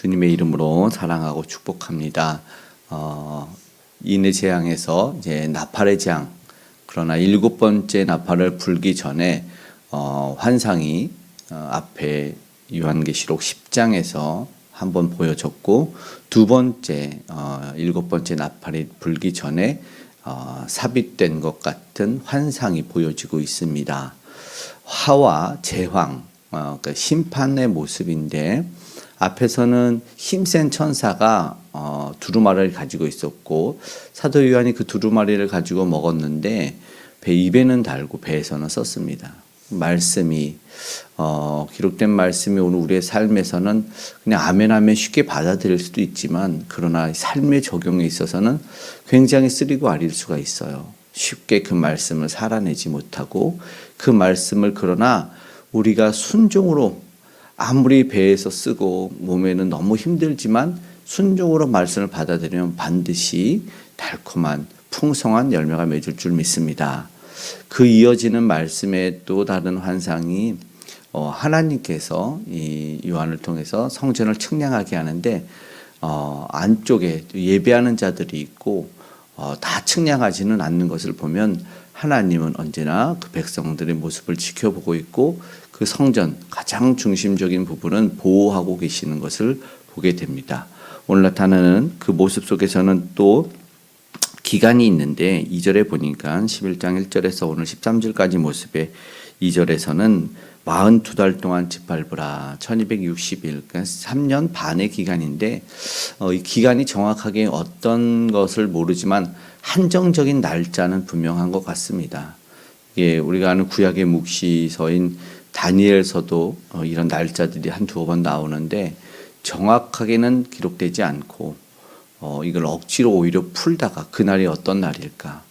주님의 이름으로 사랑하고 축복합니다. 인의 재앙에서 이제 나팔의 재앙, 그러나 7번째 나팔을 불기 전에 환상이 앞에 요한계시록 10장에서 한번 보여졌고, 두 번째 7번째 나팔이 불기 전에 삽입된 것 같은 환상이 보여지고 있습니다. 화와 제황, 그러니까 심판의 모습인데, 앞에서는 힘센 천사가 두루마리를 가지고 있었고, 사도 요한이 그 두루마리를 가지고 먹었는데 배 입에는 달고 배에서는 썼습니다. 말씀이 기록된 말씀이 오늘 우리의 삶에서는 그냥 아멘 아멘 쉽게 받아들일 수도 있지만, 그러나 삶의 적용에 있어서는 굉장히 쓰리고 아릴 수가 있어요. 쉽게 그 말씀을 살아내지 못하고, 그 말씀을 그러나 우리가 순종으로, 아무리 배에서 쓰고 몸에는 너무 힘들지만 순종으로 말씀을 받아들이면 반드시 달콤한 풍성한 열매가 맺을 줄 믿습니다. 그 이어지는 말씀의 또 다른 환상이 하나님께서 이 요한을 통해서 성전을 측량하게 하는데, 안쪽에 예배하는 자들이 있고 다 측량하지는 않는 것을 보면, 하나님은 언제나 그 백성들의 모습을 지켜보고 있고 그 성전 가장 중심적인 부분은 보호하고 계시는 것을 보게 됩니다. 오늘 나타나는 그 모습 속에서는 또 기간이 있는데, 2절에 보니까 11장 1절에서 오늘 13절까지 모습의 2절에서는 42달 동안 짓밟으라, 1260일, 그러니까 3년 반의 기간인데, 이 기간이 정확하게 어떤 것을 모르지만 한정적인 날짜는 분명한 것 같습니다. 예, 우리가 아는 구약의 묵시서인 다니엘서도 이런 날짜들이 한두 번 나오는데 정확하게는 기록되지 않고, 이걸 억지로 오히려 풀다가 그날이 어떤 날일까,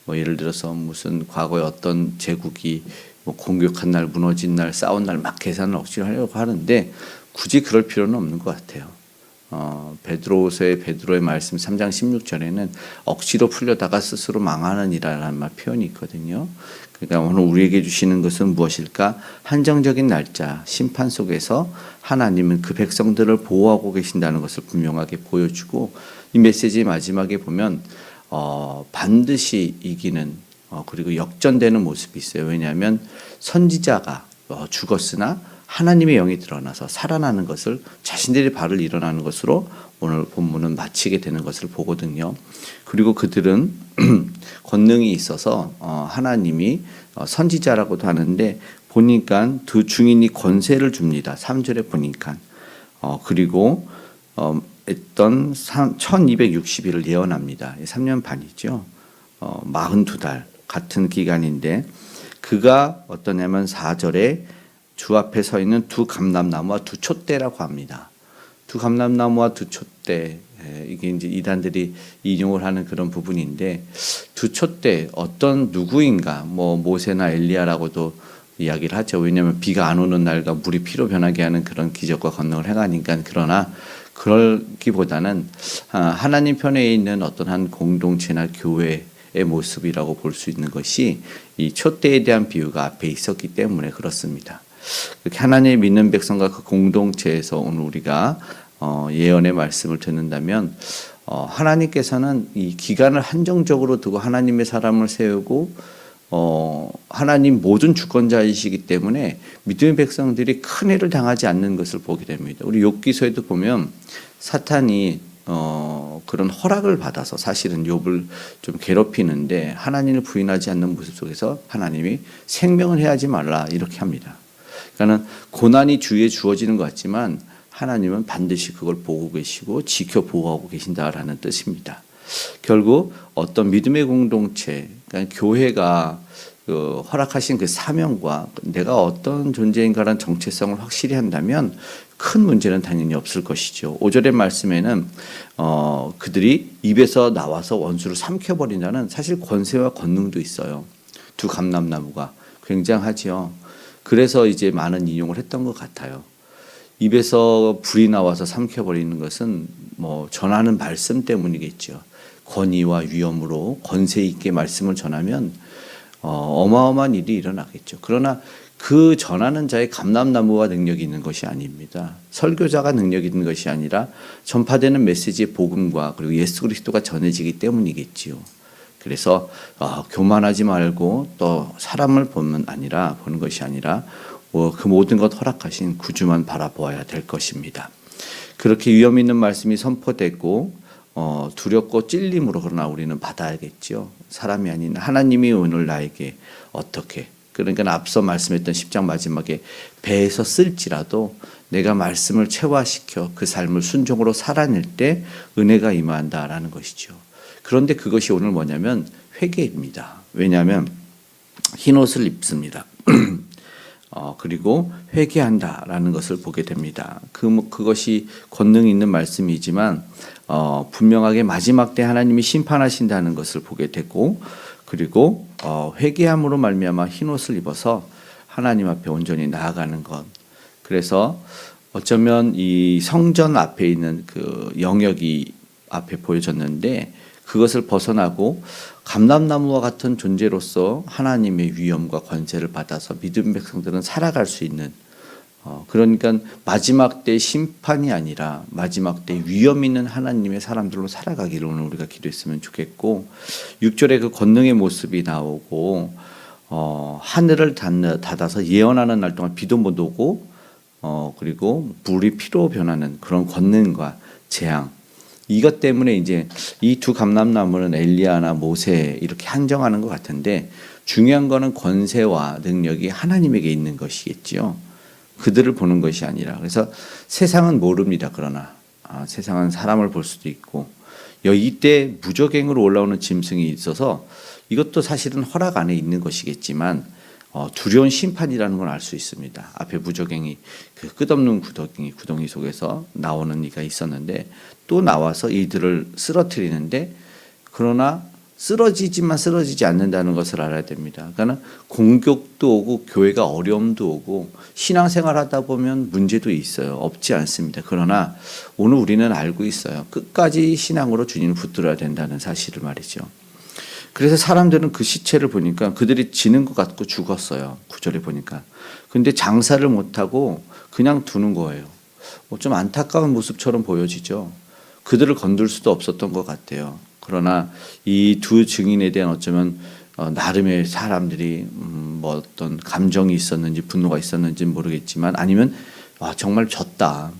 예를 들어서 무슨 과거에 어떤 제국이 공격한 날, 무너진 날, 싸운 날 막 계산을 억지로 하려고 하는데 굳이 그럴 필요는 없는 것 같아요. 베드로의 말씀 3장 16절에는 억지로 풀려다가 스스로 망하느니라는 말 표현이 있거든요. 그러니까 오늘 우리에게 주시는 것은 무엇일까? 한정적인 날짜, 심판 속에서 하나님은 그 백성들을 보호하고 계신다는 것을 분명하게 보여주고, 이 메시지 마지막에 보면 반드시 이기는, 그리고 역전되는 모습이 있어요. 왜냐하면 선지자가 죽었으나 하나님의 영이 드러나서 살아나는 것을, 자신들의 발을 일어나는 것으로 오늘 본문은 마치게 되는 것을 보거든요. 그리고 그들은 권능이 있어서 하나님이 선지자라고도 하는데, 보니까 두 중인이 권세를 줍니다. 3절에 보니까. 그리고 했던 1260일을 예언합니다. 3년 반이죠. 42달 같은 기간인데, 그가 어떠냐면 4절에 주 앞에 서 있는 두 감람나무와 두 촛대라고 합니다. 두 감람나무와 두 촛대, 이게 이제 이단들이 인용을 하는 그런 부분인데, 두 촛대 어떤 누구인가, 모세나 엘리야라고도 이야기를 하죠. 왜냐하면 비가 안 오는 날과 물이 피로 변하게 하는 그런 기적과 권능을 행하니까. 그러나 그러기보다는 하나님 편에 있는 어떤 한 공동체나 교회의 모습이라고 볼 수 있는 것이 이 촛대에 대한 비유가 앞에 있었기 때문에 그렇습니다. 그렇게 하나님 믿는 백성과 그 공동체에서 오늘 우리가 예언의 말씀을 듣는다면, 하나님께서는 이 기간을 한정적으로 두고 하나님의 사람을 세우고 하나님 모든 주권자이시기 때문에 믿음의 백성들이 큰 해를 당하지 않는 것을 보게 됩니다. 우리 욥기서에도 보면 사탄이 그런 허락을 받아서 사실은 욥을 좀 괴롭히는데, 하나님을 부인하지 않는 모습 속에서 하나님이 생명을 해하지 말라 이렇게 합니다. 그러니까 고난이 주위에 주어지는 것 같지만 하나님은 반드시 그걸 보고 계시고 지켜 보호하고 계신다라는 뜻입니다. 결국 어떤 믿음의 공동체, 그러니까 교회가 허락하신 그 사명과 내가 어떤 존재인가라는 정체성을 확실히 한다면 큰 문제는 당연히 없을 것이죠. 5절의 말씀에는 그들이 입에서 나와서 원수를 삼켜버린다는 사실 권세와 권능도 있어요. 두 감람나무가 굉장하지요. 그래서 이제 많은 인용을 했던 것 같아요. 입에서 불이 나와서 삼켜버리는 것은 전하는 말씀 때문이겠죠. 권위와 위엄으로 권세 있게 말씀을 전하면 어마어마한 일이 일어나겠죠. 그러나 그 전하는 자의 감람나무와 능력이 있는 것이 아닙니다. 설교자가 능력이 있는 것이 아니라 전파되는 메시지의 복음과 그리고 예수 그리스도가 전해지기 때문이겠지요. 그래서 교만하지 말고 또 사람을 보는 것이 아니라 그 모든 것 허락하신 구주만 바라보아야 될 것입니다. 그렇게 위험 있는 말씀이 선포되고 두렵고 찔림으로 그러나 우리는 받아야겠죠. 사람이 아닌 하나님이 오늘 나에게 어떻게, 그러니까 앞서 말씀했던 10장 마지막에 배에서 쓸지라도 내가 말씀을 체화시켜 그 삶을 순종으로 살아낼 때 은혜가 임한다라는 것이죠. 그런데 그것이 오늘 뭐냐면 회개입니다. 왜냐하면 흰 옷을 입습니다. 그리고 회개한다라는 것을 보게 됩니다. 그것이 권능 있는 말씀이지만 분명하게 마지막 때 하나님이 심판하신다는 것을 보게 되고, 그리고 회개함으로 말미암아 흰 옷을 입어서 하나님 앞에 온전히 나아가는 것. 그래서 어쩌면 이 성전 앞에 있는 그 영역이 앞에 보여졌는데 그것을 벗어나고 감람나무와 같은 존재로서 하나님의 위엄과 권세를 받아서 믿음 백성들은 살아갈 수 있는, 그러니까 마지막 때 심판이 아니라 마지막 때 위엄 있는 하나님의 사람들로 살아가기를 오늘 우리가 기도했으면 좋겠고, 6절에 그 권능의 모습이 나오고 하늘을 닫아서 예언하는 날 동안 비도 못 오고 그리고 물이 피로 변하는 그런 권능과 재앙, 이것 때문에 이제 이 두 감람나무는 엘리야나 모세 이렇게 한정하는 것 같은데, 중요한 거는 권세와 능력이 하나님에게 있는 것이겠지요. 그들을 보는 것이 아니라. 그래서 세상은 모릅니다. 그러나 세상은 사람을 볼 수도 있고, 이때 무적행으로 올라오는 짐승이 있어서 이것도 사실은 허락 안에 있는 것이겠지만 두려운 심판이라는 걸 알 수 있습니다. 앞에 무적행이 그 끝없는 구덩이 속에서 나오는 이가 있었는데 또 나와서 이들을 쓰러뜨리는데, 그러나 쓰러지지만 쓰러지지 않는다는 것을 알아야 됩니다. 그러니까 공격도 오고 교회가 어려움도 오고 신앙생활 하다 보면 문제도 있어요. 없지 않습니다. 그러나 오늘 우리는 알고 있어요. 끝까지 신앙으로 주님을 붙들어야 된다는 사실을 말이죠. 그래서 사람들은 그 시체를 보니까 그들이 지는 것 같고 죽었어요. 9절에 보니까. 근데 장사를 못하고 그냥 두는 거예요. 좀 안타까운 모습처럼 보여지죠. 그들을 건들 수도 없었던 것 같아요. 그러나 이 두 증인에 대한 어쩌면 나름의 사람들이 뭐 어떤 감정이 있었는지 분노가 있었는지 모르겠지만, 아니면 정말 졌다.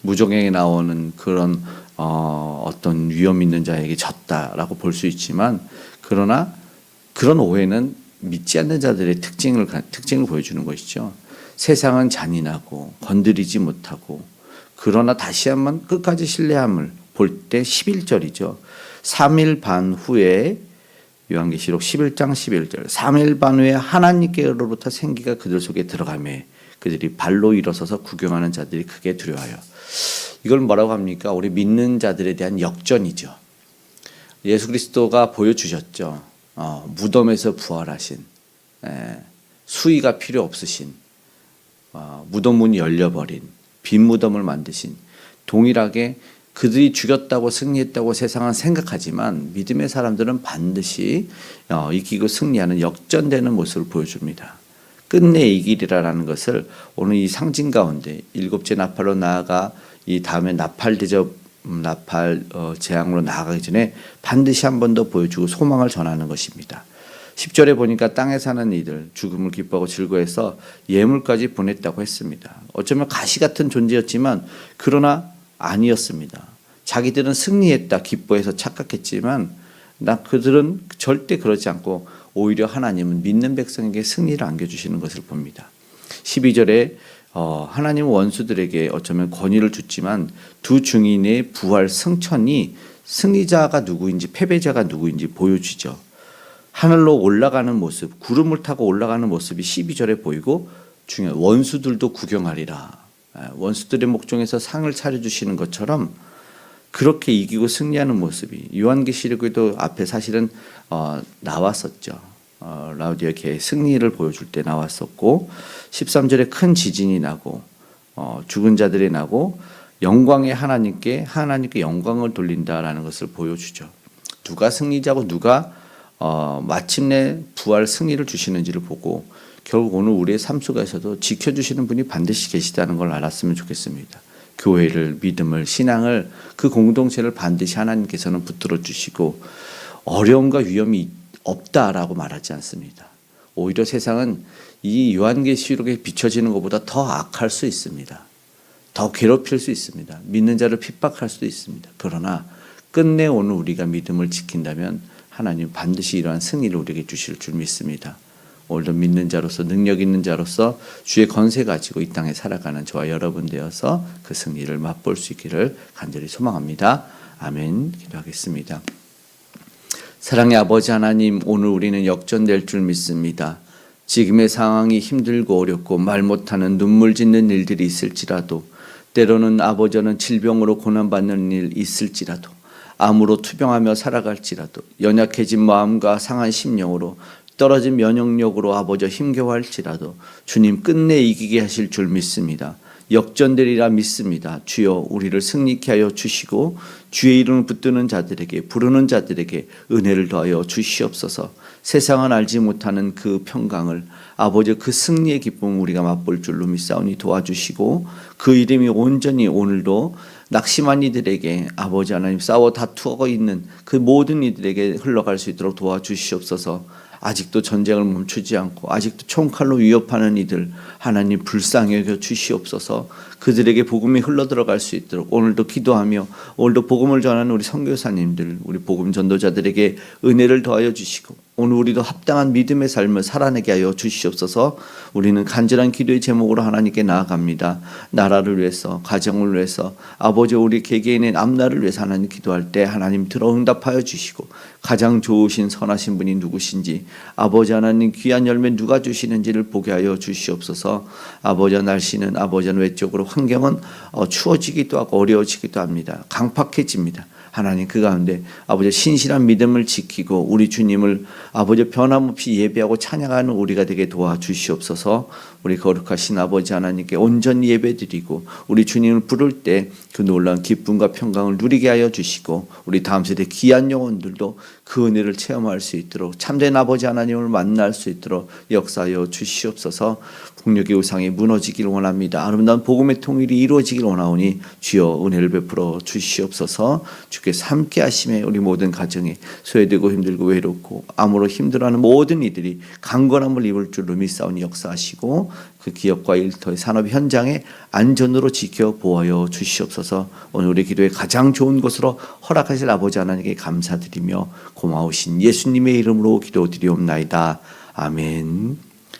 무적행에 나오는 그런 어떤 위험 있는 자에게 졌다라고 볼 수 있지만, 그러나 그런 오해는 믿지 않는 자들의 특징을 보여주는 것이죠. 세상은 잔인하고 건드리지 못하고, 그러나 다시 한번 끝까지 신뢰함을 볼 때 11절이죠. 3일 반 후에, 요한계시록 11장 11절, 3일 반 후에 하나님께로부터 생기가 그들 속에 들어가매 그들이 발로 일어서서 구경하는 자들이 크게 두려워하여. 이걸 뭐라고 합니까? 우리 믿는 자들에 대한 역전이죠. 예수 그리스도가 보여주셨죠. 무덤에서 부활하신, 수의가 필요 없으신, 무덤 문이 열려버린, 빈 무덤을 만드신, 동일하게 그들이 죽였다고 승리했다고 세상은 생각하지만 믿음의 사람들은 반드시 이기고 승리하는 역전되는 모습을 보여줍니다. 끝내 이기리라라는 것을 오늘 이 상징 가운데 일곱째 나팔로 나아가 이 다음에 나팔 재앙으로 나아가기 전에 반드시 한 번 더 보여주고 소망을 전하는 것입니다. 10절에 보니까 땅에 사는 이들 죽음을 기뻐하고 즐거워해서 예물까지 보냈다고 했습니다. 어쩌면 가시 같은 존재였지만 그러나 아니었습니다. 자기들은 승리했다 기뻐해서 착각했지만 그들은 절대 그러지 않고 오히려 하나님은 믿는 백성에게 승리를 안겨주시는 것을 봅니다. 12절에 하나님은 원수들에게 어쩌면 권위를 줬지만 두 증인의 부활 승천이 승리자가 누구인지 패배자가 누구인지 보여주죠. 하늘로 올라가는 모습, 구름을 타고 올라가는 모습이 12절에 보이고, 중요한 원수들도 구경하리라. 원수들의 목전에서 상을 차려주시는 것처럼 그렇게 이기고 승리하는 모습이 요한계시록에도 앞에 사실은 나왔었죠. 라우디아계의 승리를 보여줄 때 나왔었고, 13절에 큰 지진이 나고 죽은 자들이 나고 영광의 하나님께 영광을 돌린다라는 것을 보여주죠. 누가 승리자고 누가 마침내 부활 승리를 주시는지를 보고 결국 오늘 우리의 삶 속에서도 지켜주시는 분이 반드시 계시다는 걸 알았으면 좋겠습니다. 교회를, 믿음을, 신앙을, 그 공동체를 반드시 하나님께서는 붙들어 주시고 어려움과 위험이 없다라고 말하지 않습니다. 오히려 세상은 이 요한계시록에 비춰지는 것보다 더 악할 수 있습니다. 더 괴롭힐 수 있습니다. 믿는 자를 핍박할 수도 있습니다. 그러나 끝내 오늘 우리가 믿음을 지킨다면 하나님 반드시 이러한 승리를 우리에게 주실 줄 믿습니다. 오늘도 믿는 자로서, 능력 있는 자로서 주의 권세 가지고 이 땅에 살아가는 저와 여러분 되어서 그 승리를 맛볼 수 있기를 간절히 소망합니다. 아멘. 기도하겠습니다. 사랑의 아버지 하나님, 오늘 우리는 역전될 줄 믿습니다. 지금의 상황이 힘들고 어렵고 말 못하는 눈물 짓는 일들이 있을지라도, 때로는 아버지는 질병으로 고난받는 일 있을지라도, 암으로 투병하며 살아갈지라도, 연약해진 마음과 상한 심령으로, 떨어진 면역력으로 아버지 힘겨워할지라도 주님 끝내 이기게 하실 줄 믿습니다. 역전되리라 믿습니다. 주여 우리를 승리케 하여 주시고 주의 이름을 붙드는 자들에게, 부르는 자들에게 은혜를 더하여 주시옵소서. 세상은 알지 못하는 그 평강을, 아버지 그 승리의 기쁨을 우리가 맛볼 줄로 믿사오니 도와주시고, 그 이름이 온전히 오늘도 낙심한 이들에게, 아버지 하나님 싸워 다투고 있는 그 모든 이들에게 흘러갈 수 있도록 도와주시옵소서. 아직도 전쟁을 멈추지 않고 아직도 총칼로 위협하는 이들 하나님 불쌍히 여겨 주시옵소서. 그들에게 복음이 흘러들어갈 수 있도록 오늘도 기도하며, 오늘도 복음을 전하는 우리 선교사님들, 우리 복음 전도자들에게 은혜를 더하여 주시고, 오늘 우리도 합당한 믿음의 삶을 살아내게 하여 주시옵소서. 우리는 간절한 기도의 제목으로 하나님께 나아갑니다. 나라를 위해서, 가정을 위해서, 아버지 우리 개개인의 앞날을 위해서 하나님 기도할 때 하나님 들어 응답하여 주시고, 가장 좋으신 선하신 분이 누구신지, 아버지 하나님 귀한 열매 누가 주시는지를 보게 하여 주시옵소서. 아버지 날씨는, 아버지 외적으로 환경은 추워지기도 하고 어려워지기도 합니다. 강팍해집니다. 하나님 그 가운데 아버지 신실한 믿음을 지키고 우리 주님을 아버지 변함없이 예배하고 찬양하는 우리가 되게 도와주시옵소서. 우리 거룩하신 아버지 하나님께 온전히 예배드리고 우리 주님을 부를 때 그 놀라운 기쁨과 평강을 누리게 하여 주시고, 우리 다음 세대 귀한 영혼들도 그 은혜를 체험할 수 있도록, 참된 아버지 하나님을 만날 수 있도록 역사하여 주시옵소서. 폭력의 우상이 무너지기를 원합니다. 아름다운 복음의 통일이 이루어지기를 원하오니 주여 은혜를 베풀어 주시옵소서. 주께서 함께 하심에 우리 모든 가정에 소외되고 힘들고 외롭고 암으로 힘들어하는 모든 이들이 강건함을 입을 줄로 믿사오니 역사하시고, 그 기업과 일터의 산업 현장에 안전으로 지켜 보호하여 주시옵소서. 오늘 우리 기도에 가장 좋은 곳으로 허락하실 아버지 하나님께 감사드리며 고마우신 예수님의 이름으로 기도드리옵나이다. 아멘.